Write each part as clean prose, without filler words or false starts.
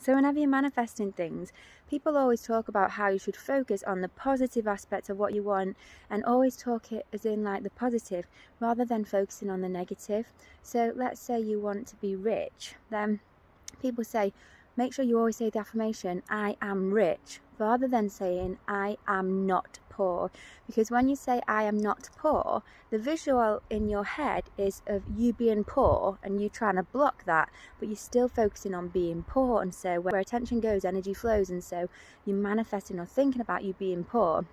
So whenever you're manifesting things, people always talk about how you should focus on the positive aspects of what you want and always talk it as in like the positive rather than focusing on the negative. So let's say you want to be rich, then people say, make sure you always say the affirmation, I am rich, rather than saying, I am not poor. Because when you say, I am not poor, the visual in your head is of you being poor and you trying to block that, but you're still focusing on being poor. And so where attention goes, energy flows. And so you're manifesting or thinking about you being poor.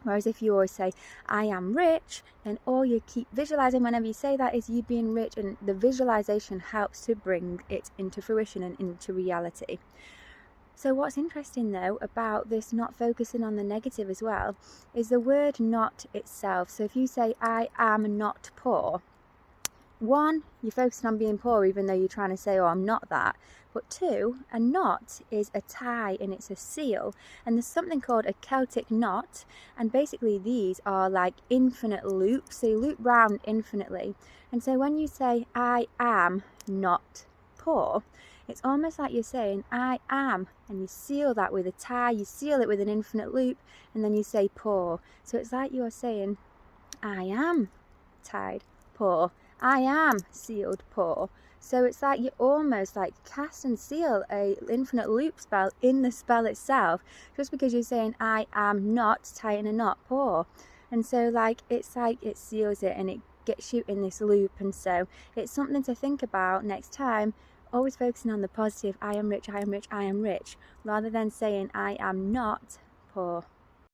Whereas if you always say, I am rich, then all you keep visualizing whenever you say that is you being rich, and the visualization helps to bring it into fruition and into reality. So what's interesting though about this not focusing on the negative as well is the word not itself. So if you say, I am not poor, one, you're focusing on being poor even though you're trying to say, oh, I'm not that. But two, a knot is a tie and it's a seal. And there's something called a Celtic knot. And basically these are like infinite loops. So you loop round infinitely. And so when you say, I am not poor, it's almost like you're saying, I am. And you seal that with a tie. You seal it with an infinite loop. And then you say poor. So it's like you're saying, I am tied, poor. I am sealed, poor. So it's like you almost like cast and seal a infinite loop spell in the spell itself, just because you're saying I am not tying a knot, poor. And so like it's like it seals it and it gets you in this loop. And so it's something to think about next time, always focusing on the positive, I am rich, I am rich, I am rich, rather than saying I am not poor.